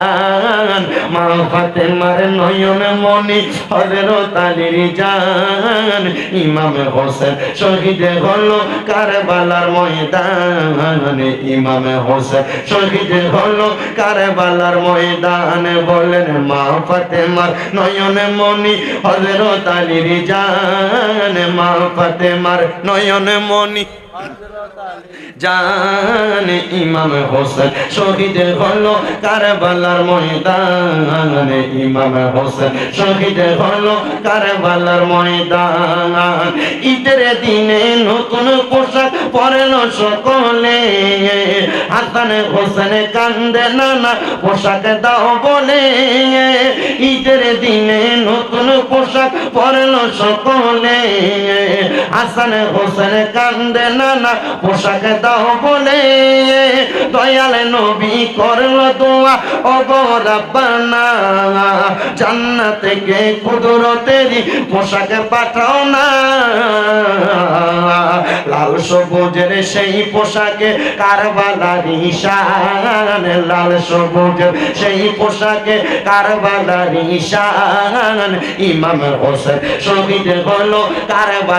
মা ফাতেমার নয়ন মনি হযরত আলীর জান ইমাম হোসেন শহীদ হলো কারবালার ময়দানে ইমাম হোসেন শহীদ হলো কারবালার ময়দানে বলেন মা ফাতেমার নয়ন মনি হযরত আলীর জান মা ফাতেমার নয়ন মনি জান ইমাম হোসেন শহীদ হলো কারবালার ময়দানে ইমাম হোসেন শহীদ হলো কারবালার ময়দান ঈদের দিনে নতুন পোশাক পরলো সকলে হাসান হোসেন কান্দে নানা পোশাক দাও বলে ঈদের দিনে নতুন পোশাক পরলো সকলে হাসান হোসেন কান্দে নানা পোশাক দাও বলে দয়াল নবী করলো দোয়া ও গো রাব্বানা জান্নাত থেকে কুদরতেরই পোশাক পাঠাও না লাল সবুজের সেই পোশাকে কারবালার নিশান লাল সবুজের সেই পোশাকে কারবালার নিশান ইমাম হোসেন শহীদ হলো কারবালা